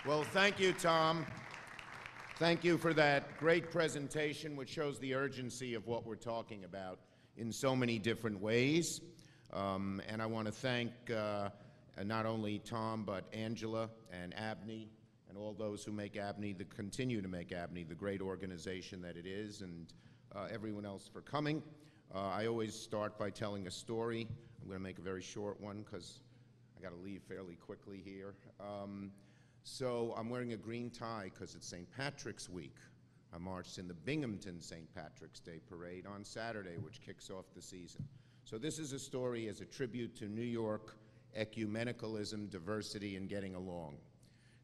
Well, thank you, Tom. Thank you for that great presentation, which shows the urgency of what we're talking about in so many different ways. And I want to thank not only Tom, but Angela and ABNY and all those who make ABNY, continue to make ABNY the great organization that it is, and everyone else for coming. I always start by telling a story. I'm going to make a very short one because I got to leave fairly quickly here. So I'm wearing a green tie because it's St. Patrick's Week. I marched in the Binghamton St. Patrick's Day Parade on Saturday, which kicks off the season. So this is a story as a tribute to New York ecumenicalism, diversity, and getting along.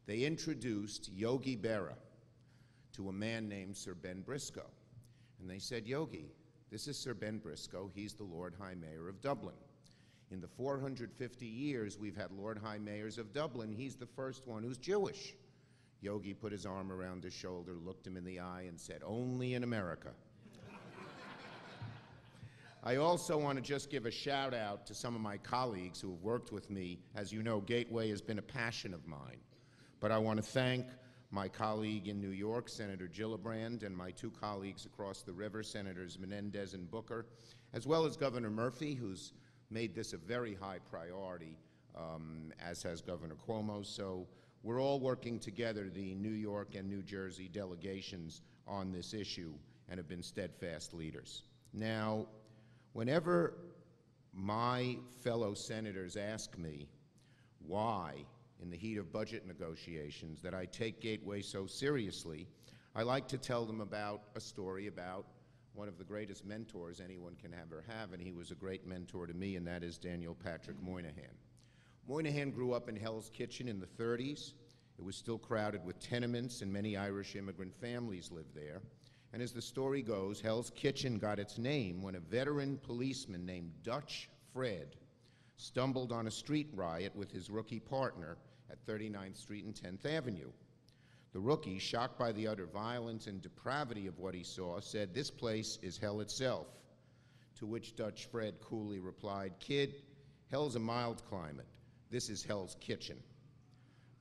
They introduced Yogi Berra to a man named Sir Ben Briscoe. And they said, Yogi, this is Sir Ben Briscoe. He's the Lord High Mayor of Dublin. In the 450 years we've had Lord High Mayors of Dublin, he's the first one who's Jewish. Yogi put his arm around his shoulder, looked him in the eye, and said, only in America. I also want to just give a shout out to some of my colleagues who have worked with me. As you know, Gateway has been a passion of mine. But I want to thank my colleague in New York, Senator Gillibrand, and my two colleagues across the river, Senators Menendez and Booker, as well as Governor Murphy, who's made this a very high priority, as has Governor Cuomo. So we're all working together, the New York and New Jersey delegations, on this issue and have been steadfast leaders. Now, whenever my fellow senators ask me why, in the heat of budget negotiations, that I take Gateway so seriously, I like to tell them about a story about one of the greatest mentors anyone can ever have, and he was a great mentor to me, and that is Daniel Patrick Moynihan. Moynihan grew up in Hell's Kitchen in the 30s. It was still crowded with tenements, and many Irish immigrant families lived there. And as the story goes, Hell's Kitchen got its name when a veteran policeman named Dutch Fred stumbled on a street riot with his rookie partner at 39th Street and 10th Avenue. The rookie, shocked by the utter violence and depravity of what he saw, said, "This place is hell itself." To which Dutch Fred coolly replied, "Kid, hell's a mild climate. This is Hell's Kitchen."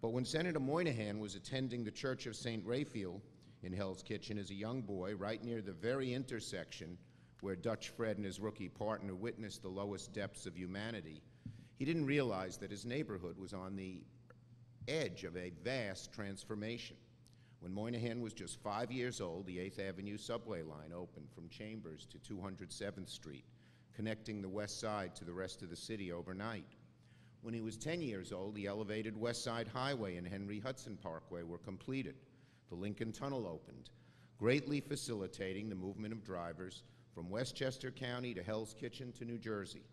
But when Senator Moynihan was attending the Church of St. Raphael in Hell's Kitchen as a young boy, right near the very intersection where Dutch Fred and his rookie partner witnessed the lowest depths of humanity, he didn't realize that his neighborhood was on the edge of a vast transformation. When Moynihan was just 5 years old, the 8th Avenue subway line opened from Chambers to 207th Street, connecting the West Side to the rest of the city overnight. When he was 10 years old, the elevated West Side Highway and Henry Hudson Parkway were completed. The Lincoln Tunnel opened, greatly facilitating the movement of drivers from Westchester County to Hell's Kitchen to New Jersey.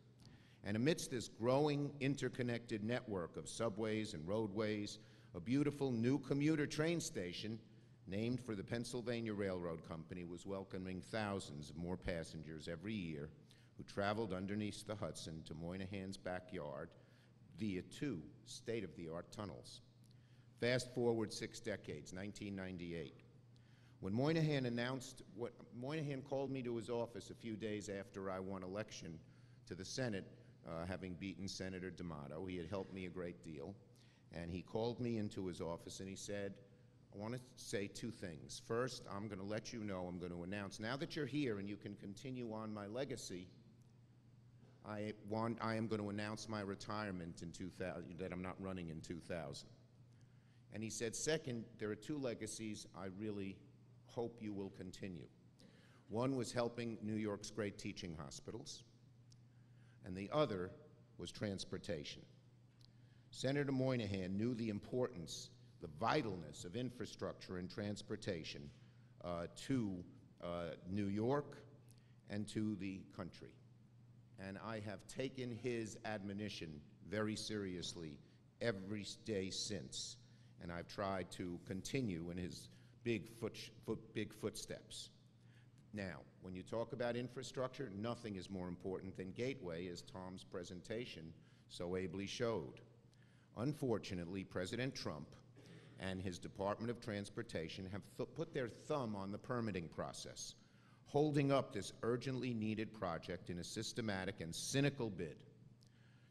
And amidst this growing interconnected network of subways and roadways, a beautiful new commuter train station named for the Pennsylvania Railroad Company was welcoming thousands of more passengers every year who traveled underneath the Hudson to Moynihan's backyard via 2 state-of-the-art tunnels. Fast forward 6 decades, 1998. When Moynihan called me to his office a few days after I won election to the Senate, having beaten Senator D'Amato. He had helped me a great deal. And he called me into his office and he said, "I want to say 2 things. First, I'm going to let you know, I'm going to announce, now that you're here and you can continue on my legacy, I am going to announce my retirement in 2000, that I'm not running in 2000. And he said, second, there are 2 legacies I really hope you will continue. One was helping New York's great teaching hospitals, and the other was transportation. Senator Moynihan knew the importance, the vitalness of infrastructure and transportation to New York and to the country. And I have taken his admonition very seriously every day since, and I've tried to continue in his big footsteps. Now, when you talk about infrastructure, nothing is more important than Gateway, as Tom's presentation so ably showed. Unfortunately, President Trump and his Department of Transportation have put their thumb on the permitting process, holding up this urgently needed project in a systematic and cynical bid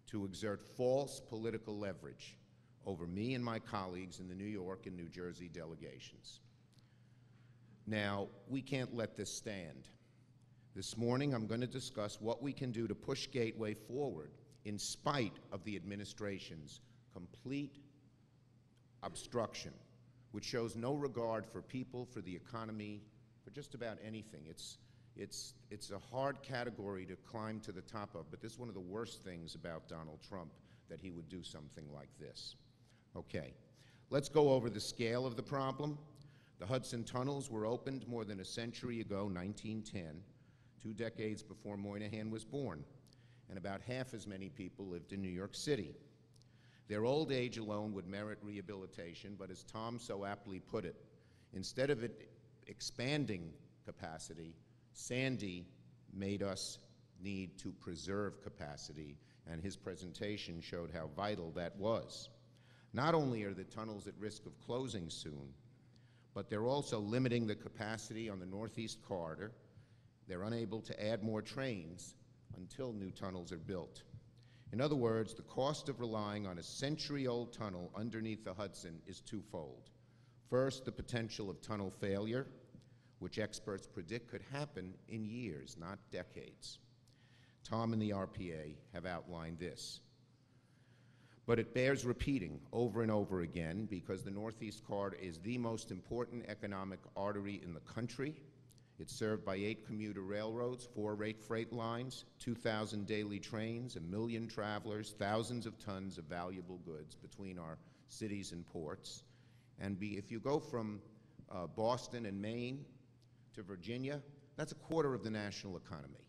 to exert false political leverage over me and my colleagues in the New York and New Jersey delegations. Now, we can't let this stand. This morning, I'm going to discuss what we can do to push Gateway forward in spite of the administration's complete obstruction, which shows no regard for people, for the economy, for just about anything. It's a hard category to climb to the top of, but this is one of the worst things about Donald Trump, that he would do something like this. Okay, let's go over the scale of the problem. The Hudson tunnels were opened more than a century ago, 1910, 2 decades before Moynihan was born, and about half as many people lived in New York City. Their old age alone would merit rehabilitation, but as Tom so aptly put it, instead of it expanding capacity, Sandy made us need to preserve capacity, and his presentation showed how vital that was. Not only are the tunnels at risk of closing soon, but they're also limiting the capacity on the Northeast Corridor. They're unable to add more trains until new tunnels are built. In other words, the cost of relying on a century-old tunnel underneath the Hudson is twofold. First, the potential of tunnel failure, which experts predict could happen in years, not decades. Tom and the RPA have outlined this. But it bears repeating over and over again because the Northeast Corridor is the most important economic artery in the country. It's served by 8 commuter railroads, 4 freight lines, 2,000 daily trains, 1 million travelers, thousands of tons of valuable goods between our cities and ports. And if you go from Boston and Maine to Virginia, that's a quarter of the national economy.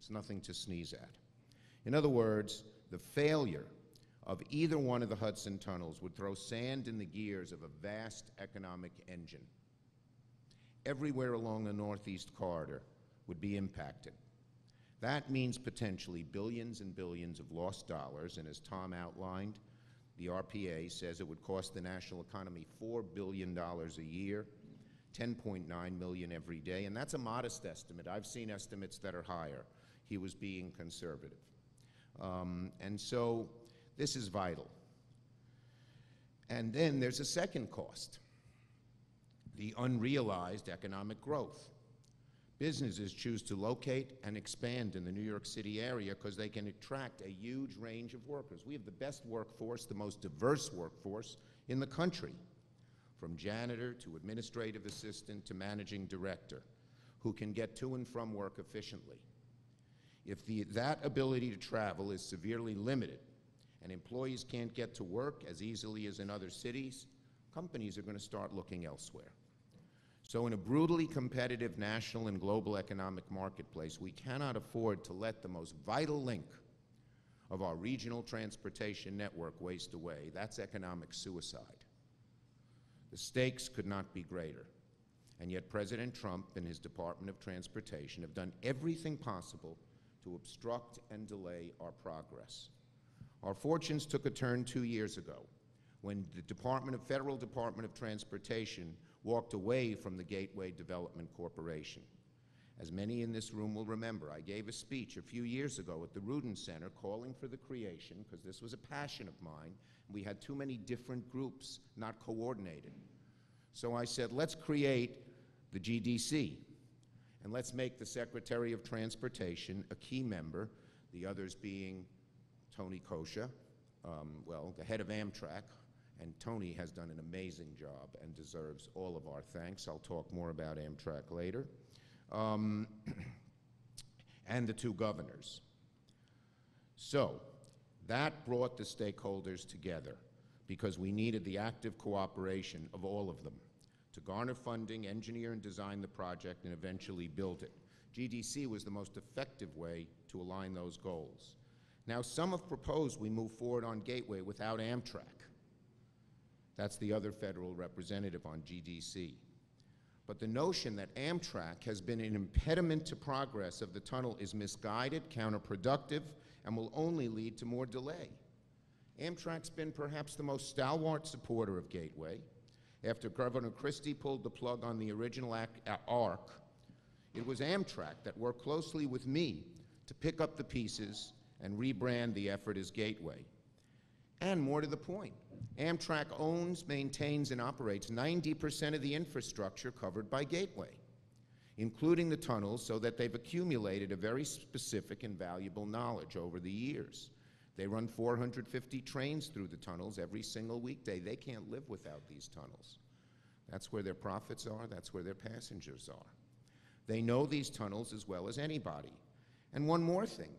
It's nothing to sneeze at. In other words, the failure of either one of the Hudson tunnels would throw sand in the gears of a vast economic engine. Everywhere along the Northeast Corridor would be impacted. That means potentially billions and billions of lost dollars, and as Tom outlined, the RPA says it would cost the national economy $4 billion a year, 10.9 million every day, and that's a modest estimate. I've seen estimates that are higher. He was being conservative. And so this is vital. And then there's a second cost, the unrealized economic growth. Businesses choose to locate and expand in the New York City area because they can attract a huge range of workers. We have the best workforce, the most diverse workforce in the country, from janitor to administrative assistant to managing director, who can get to and from work efficiently. If that ability to travel is severely limited and employees can't get to work as easily as in other cities, companies are going to start looking elsewhere. So in a brutally competitive national and global economic marketplace, we cannot afford to let the most vital link of our regional transportation network waste away. That's economic suicide. The stakes could not be greater. And yet President Trump and his Department of Transportation have done everything possible to obstruct and delay our progress. Our fortunes took a turn 2 years ago when the Federal Department of Transportation walked away from the Gateway Development Corporation. As many in this room will remember, I gave a speech a few years ago at the Rudin Center calling for the creation, because this was a passion of mine, and we had too many different groups not coordinated. So I said, let's create the GDC, and let's make the Secretary of Transportation a key member, the others being Tony Kosha, the head of Amtrak, and Tony has done an amazing job and deserves all of our thanks. I'll talk more about Amtrak later. And the 2 governors. So that brought the stakeholders together because we needed the active cooperation of all of them to garner funding, engineer and design the project, and eventually build it. GDC was the most effective way to align those goals. Now, some have proposed we move forward on Gateway without Amtrak. That's the other federal representative on GDC. But the notion that Amtrak has been an impediment to progress of the tunnel is misguided, counterproductive, and will only lead to more delay. Amtrak's been perhaps the most stalwart supporter of Gateway. After Governor Christie pulled the plug on the original ARC, it was Amtrak that worked closely with me to pick up the pieces and rebrand the effort as Gateway. And more to the point, Amtrak owns, maintains, and operates 90% of the infrastructure covered by Gateway, including the tunnels, so that they've accumulated a very specific and valuable knowledge over the years. They run 450 trains through the tunnels every single weekday. They can't live without these tunnels. That's where their profits are. That's where their passengers are. They know these tunnels as well as anybody. And one more thing,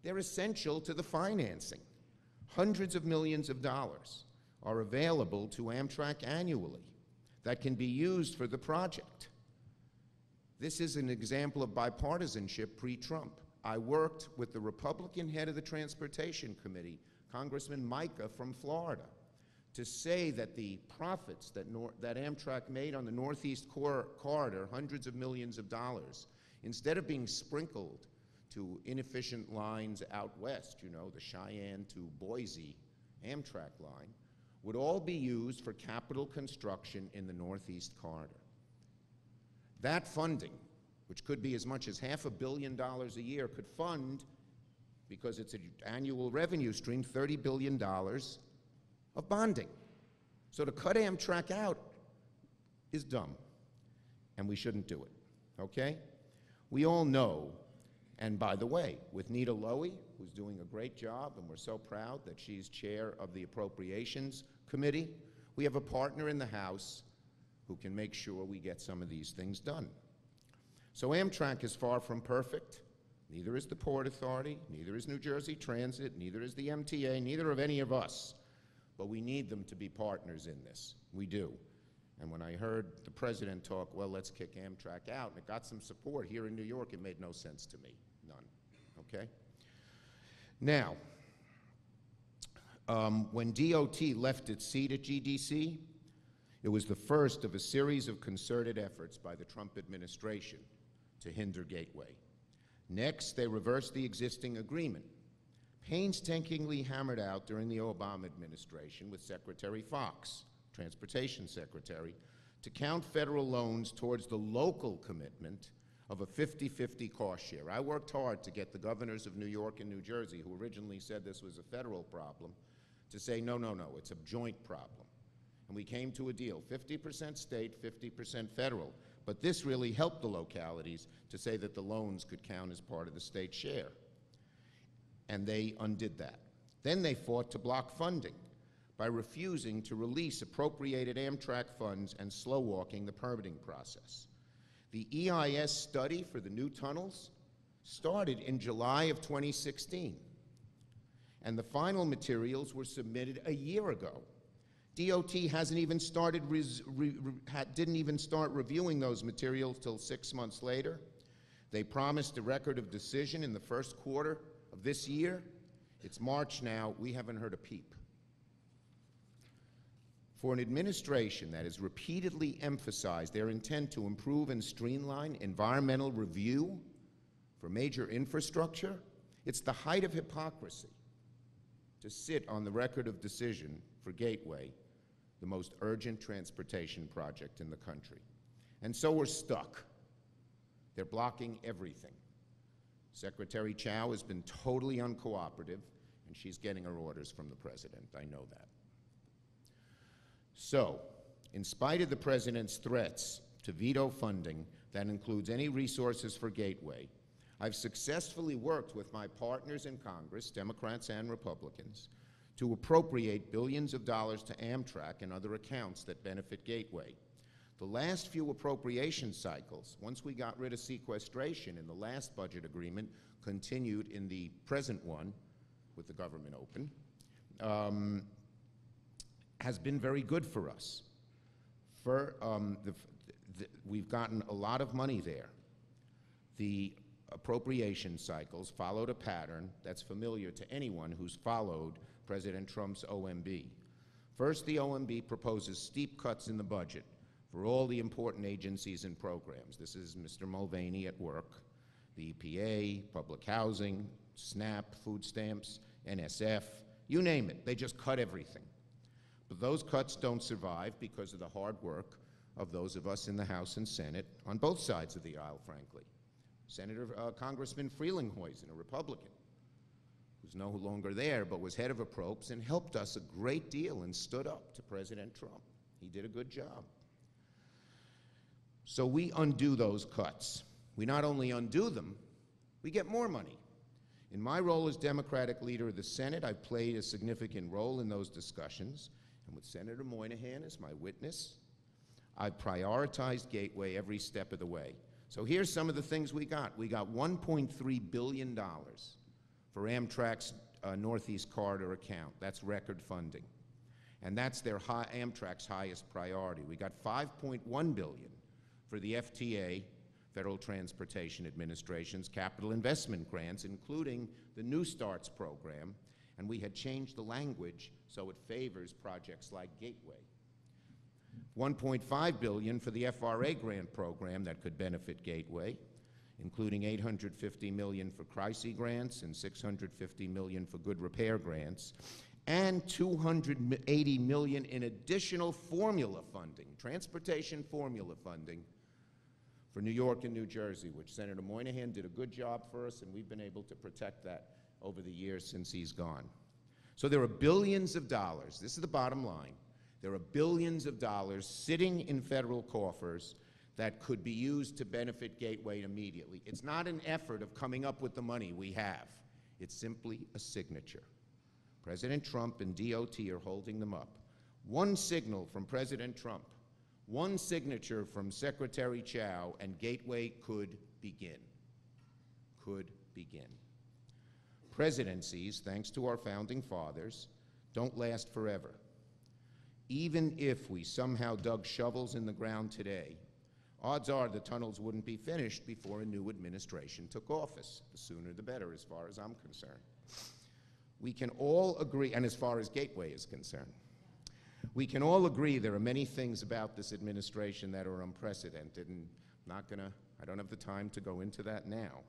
they're essential to the financing. Hundreds of millions of dollars are available to Amtrak annually that can be used for the project. This is an example of bipartisanship pre-Trump. I worked with the Republican head of the Transportation Committee, Congressman Micah from Florida, to say that the profits that Amtrak made on the Northeast Corridor, hundreds of millions of dollars, instead of being sprinkled to inefficient lines out west, you know, the Cheyenne to Boise Amtrak line, would all be used for capital construction in the Northeast Corridor. That funding, which could be as much as $500 million a year, could fund, because it's an annual revenue stream, $30 billion of bonding. So to cut Amtrak out is dumb, and we shouldn't do it, okay? We all know, and by the way, with Nita Lowey, who's doing a great job, and we're so proud that she's chair of the Appropriations Committee, we have a partner in the House who can make sure we get some of these things done. So Amtrak is far from perfect. Neither is the Port Authority, neither is New Jersey Transit, neither is the MTA, neither of any of us. But we need them to be partners in this. We do. And when I heard the president talk, well, let's kick Amtrak out, and it got some support here in New York, it made no sense to me. None. Okay? Now, when DOT left its seat at GDC, it was the first of a series of concerted efforts by the Trump administration to hinder Gateway. Next, they reversed the existing agreement, painstakingly hammered out during the Obama administration with Secretary Fox, Transportation Secretary, to count federal loans towards the local commitment of a 50-50 cost share. I worked hard to get the governors of New York and New Jersey, who originally said this was a federal problem, to say, no, no, no, it's a joint problem. And we came to a deal, 50% state, 50% federal. But this really helped the localities to say that the loans could count as part of the state share. And they undid that. Then they fought to block funding by refusing to release appropriated Amtrak funds and slow-walking the permitting process. The EIS study for the new tunnels started in July of 2016, and the final materials were submitted a year ago. DOT hasn't even started, didn't even start reviewing those materials till 6 months later. They promised a record of decision in the first quarter of this year. It's March now, we haven't heard a peep. For an administration that has repeatedly emphasized their intent to improve and streamline environmental review for major infrastructure, it's the height of hypocrisy to sit on the record of decision for Gateway, the most urgent transportation project in the country. And so we're stuck. They're blocking everything. Secretary Chow has been totally uncooperative, and she's getting her orders from the president. I know that. So, in spite of the president's threats to veto funding that includes any resources for Gateway, I've successfully worked with my partners in Congress, Democrats and Republicans, to appropriate billions of dollars to Amtrak and other accounts that benefit Gateway. The last few appropriation cycles, once we got rid of sequestration in the last budget agreement, continued in the present one with the government open, has been very good for us. We've gotten a lot of money there. The appropriation cycles followed a pattern that's familiar to anyone who's followed President Trump's OMB. First, the OMB proposes steep cuts in the budget for all the important agencies and programs. This is Mr. Mulvaney at work, the EPA, public housing, SNAP, food stamps, NSF, you name it. They just cut everything. But those cuts don't survive because of the hard work of those of us in the House and Senate on both sides of the aisle, frankly. Congressman Frelinghuysen, a Republican, who who's no longer there, but was head of approps and helped us a great deal and stood up to President Trump. He did a good job. So we undo those cuts. We not only undo them, we get more money. In my role as Democratic leader of the Senate, I played a significant role in those discussions, and with Senator Moynihan as my witness, I prioritized Gateway every step of the way. So here's some of the things we got. We got $1.3 billion for Amtrak's Northeast Corridor account. That's record funding. And that's Amtrak's highest priority. We got $5.1 billion for the FTA, Federal Transportation Administration's capital investment grants, including the New Starts program, and we had changed the language so it favors projects like Gateway. $1.5 billion for the FRA grant program that could benefit Gateway, including $850 million for crisis grants and $650 million for good repair grants, and $280 million in additional formula funding, transportation formula funding, for New York and New Jersey, which Senator Moynihan did a good job for us, and we've been able to protect that over the years since he's gone. So there are billions of dollars. This is the bottom line. There are billions of dollars sitting in federal coffers that could be used to benefit Gateway immediately. It's not an effort of coming up with the money we have. It's simply a signature. President Trump and DOT are holding them up. One signal from President Trump, one signature from Secretary Chao, and Gateway could begin. Could begin. Presidencies, thanks to our founding fathers, don't last forever. Even if we somehow dug shovels in the ground today, odds are the tunnels wouldn't be finished before a new administration took office. The sooner the better, as far as I'm concerned. We can all agree, and as far as Gateway is concerned, we can all agree there are many things about this administration that are unprecedented, and I don't have the time to go into that now.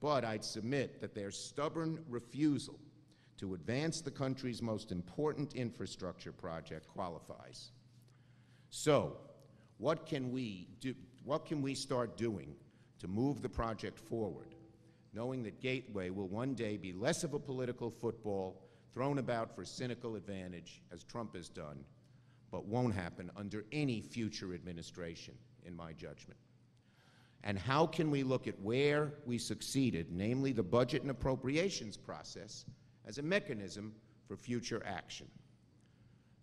But I'd submit that their stubborn refusal to advance the country's most important infrastructure project qualifies. So, what can we do? What can we start doing to move the project forward, knowing that Gateway will one day be less of a political football thrown about for cynical advantage, as Trump has done, but won't happen under any future administration, in my judgment? And how can we look at where we succeeded, namely the budget and appropriations process, as a mechanism for future action?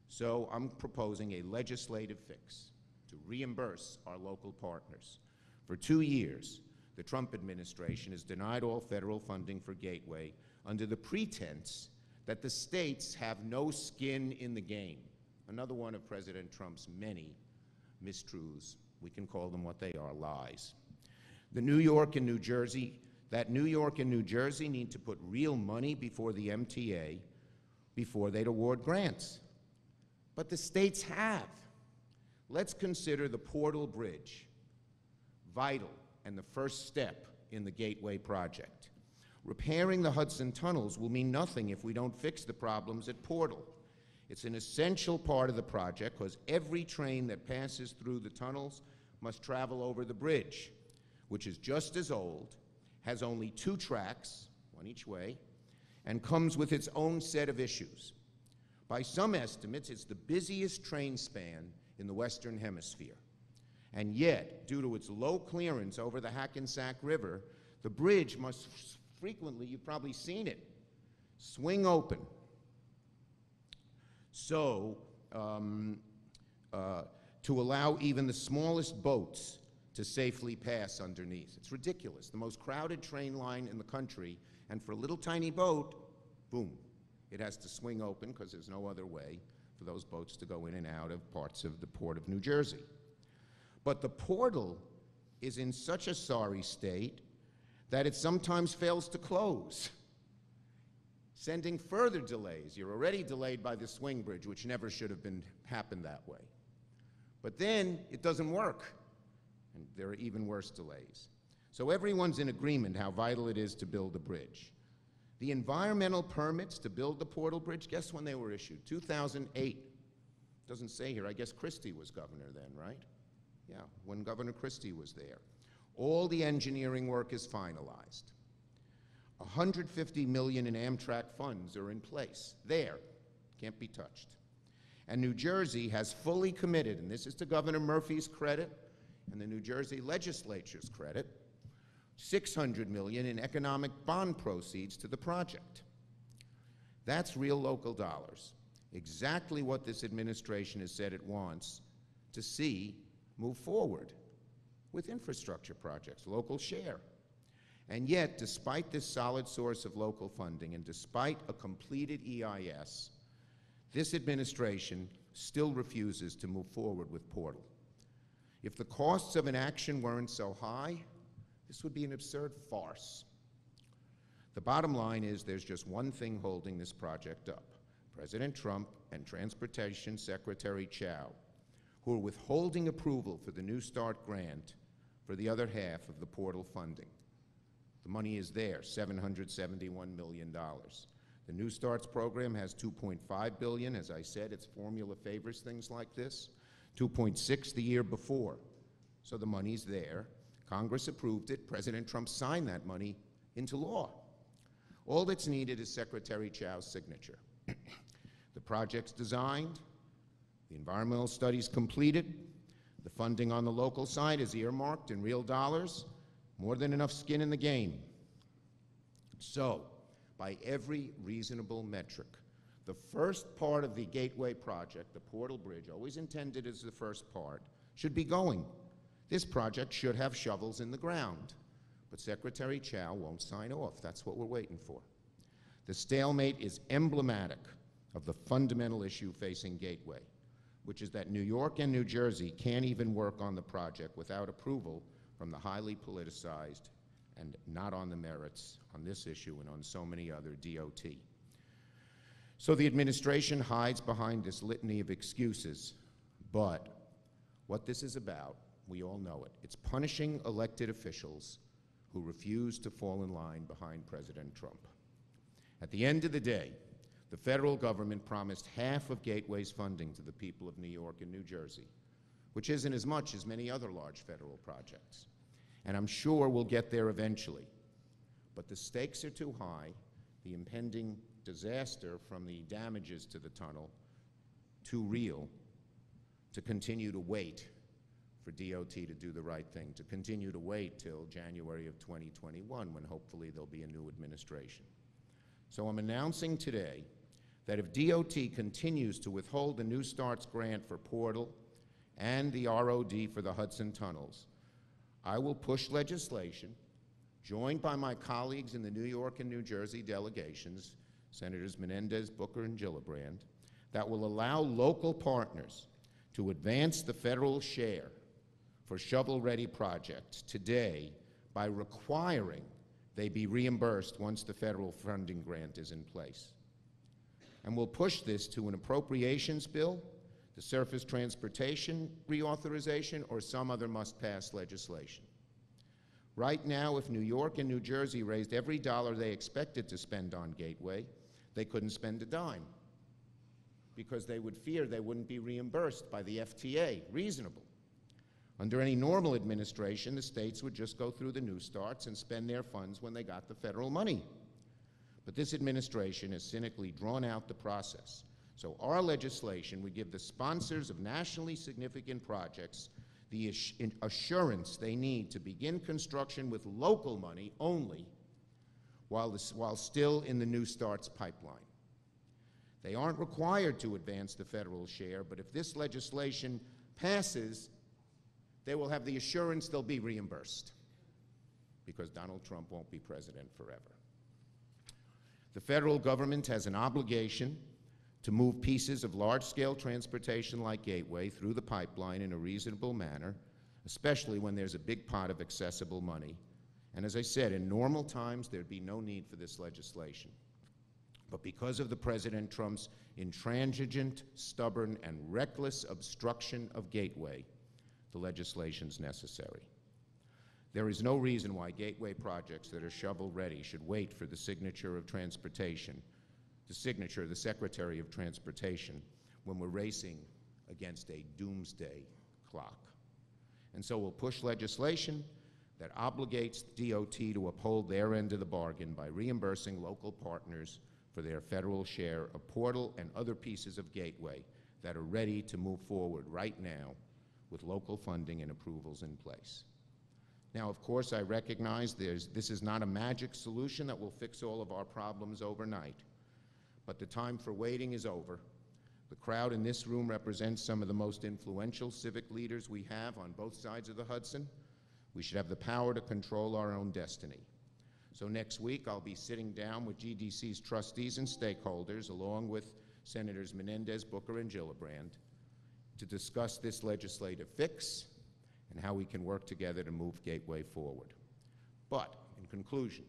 So I'm proposing a legislative fix to reimburse our local partners. For 2 years, the Trump administration has denied all federal funding for Gateway under the pretense that the states have no skin in the game. Another one of President Trump's many mistruths. We can call them what they are, lies. New York and New Jersey need to put real money before the MTA before they'd award grants. But the states have. Let's consider the Portal Bridge, vital and the first step in the Gateway project. Repairing the Hudson tunnels will mean nothing if we don't fix the problems at Portal. It's an essential part of the project because every train that passes through the tunnels must travel over the bridge, which is just as old, has only 2 tracks, one each way, and comes with its own set of issues. By some estimates, it's the busiest train span in the Western Hemisphere. And yet, due to its low clearance over the Hackensack River, the bridge must frequently, you've probably seen it, swing open. So, to allow even the smallest boats to safely pass underneath. It's ridiculous. The most crowded train line in the country, and for a little tiny boat, boom, it has to swing open because there's no other way for those boats to go in and out of parts of the Port of New Jersey. But the portal is in such a sorry state that it sometimes fails to close, sending further delays. You're already delayed by the swing bridge, which never should have happened that way. But then it doesn't work, and there are even worse delays. So everyone's in agreement how vital it is to build a bridge. The environmental permits to build the Portal Bridge, guess when they were issued? 2008. Doesn't say here. I guess Christie was governor then, right? Yeah, when Governor Christie was there. All the engineering work is finalized. $150 million in Amtrak funds are in place, there, can't be touched. And New Jersey has fully committed, and this is to Governor Murphy's credit and the New Jersey legislature's credit, $600 million in economic bond proceeds to the project. That's real local dollars, exactly what this administration has said it wants to see move forward with infrastructure projects, local share. And yet, despite this solid source of local funding and despite a completed EIS, this administration still refuses to move forward with Portal. If the costs of inaction weren't so high, this would be an absurd farce. The bottom line is there's just one thing holding this project up: President Trump and Transportation Secretary Chow, who are withholding approval for the New Start grant for the other half of the Portal funding. The money is there, $771 million. The New Starts program has $2.5 billion. As I said, its formula favors things like this. 2.6 the year before. So the money's there. Congress approved it. President Trump signed that money into law. All that's needed is Secretary Chow's signature. The project's designed, the environmental studies completed, the funding on the local side is earmarked in real dollars, more than enough skin in the game. So, by every reasonable metric, the first part of the Gateway project, the Portal Bridge, always intended as the first part, should be going. This project should have shovels in the ground. But Secretary Chow won't sign off. That's what we're waiting for. The stalemate is emblematic of the fundamental issue facing Gateway, which is that New York and New Jersey can't even work on the project without approval from the highly politicized and not on the merits on this issue and on so many other DOT. So the administration hides behind this litany of excuses, but what this is about, we all know it. It's punishing elected officials who refuse to fall in line behind President Trump. At the end of the day, the federal government promised half of Gateway's funding to the people of New York and New Jersey, which isn't as much as many other large federal projects. And I'm sure we'll get there eventually. But the stakes are too high, the impending disaster from the damages to the tunnel too real to continue to wait for DOT to do the right thing, to continue to wait till January of 2021 when hopefully there'll be a new administration. So I'm announcing today that if DOT continues to withhold the New Starts grant for Portal and the ROD for the Hudson tunnels, I will push legislation, joined by my colleagues in the New York and New Jersey delegations, Senators Menendez, Booker, and Gillibrand, that will allow local partners to advance the federal share for shovel-ready projects today by requiring they be reimbursed once the federal funding grant is in place. And we'll push this to an appropriations bill, the surface transportation reauthorization, or some other must-pass legislation. Right now, if New York and New Jersey raised every dollar they expected to spend on Gateway, they couldn't spend a dime because they would fear they wouldn't be reimbursed by the FTA. Reasonable. Under any normal administration, the states would just go through the New Starts and spend their funds when they got the federal money. But this administration has cynically drawn out the process. So our legislation would give the sponsors of nationally significant projects the assurance they need to begin construction with local money only while still in the New Starts pipeline. They aren't required to advance the federal share, but if this legislation passes, they will have the assurance they'll be reimbursed because Donald Trump won't be president forever. The federal government has an obligation to move pieces of large-scale transportation like Gateway through the pipeline in a reasonable manner, especially when there's a big pot of accessible money. And as I said, in normal times, there'd be no need for this legislation. But because of the President Trump's intransigent, stubborn, and reckless obstruction of Gateway, the legislation's necessary. There is no reason why Gateway projects that are shovel-ready should wait for the signature of transportation, the signature of the Secretary of Transportation, when we're racing against a doomsday clock. And so we'll push legislation, that obligates DOT to uphold their end of the bargain by reimbursing local partners for their federal share of Portal and other pieces of Gateway that are ready to move forward right now with local funding and approvals in place. Now, of course, I recognize this is not a magic solution that will fix all of our problems overnight, but the time for waiting is over. The crowd in this room represents some of the most influential civic leaders we have on both sides of the Hudson. We should have the power to control our own destiny. So next week, I'll be sitting down with GDC's trustees and stakeholders, along with Senators Menendez, Booker, and Gillibrand, to discuss this legislative fix and how we can work together to move Gateway forward. But, in conclusion,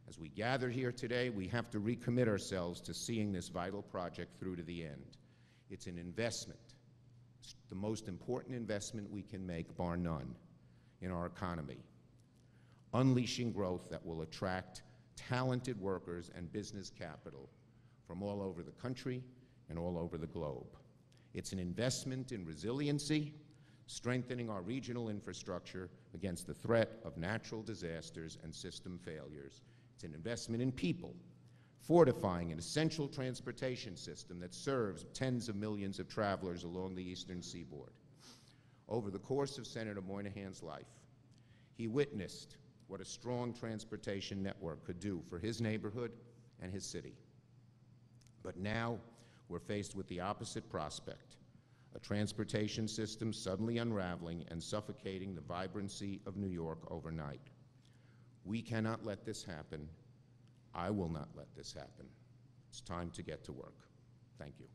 as we gather here today, we have to recommit ourselves to seeing this vital project through to the end. It's an investment, the most important investment we can make, bar none, in our economy, unleashing growth that will attract talented workers and business capital from all over the country and all over the globe. It's an investment in resiliency, strengthening our regional infrastructure against the threat of natural disasters and system failures. It's an investment in people, fortifying an essential transportation system that serves tens of millions of travelers along the eastern seaboard. Over the course of Senator Moynihan's life, he witnessed what a strong transportation network could do for his neighborhood and his city. But now we're faced with the opposite prospect, a transportation system suddenly unraveling and suffocating the vibrancy of New York overnight. We cannot let this happen. I will not let this happen. It's time to get to work. Thank you.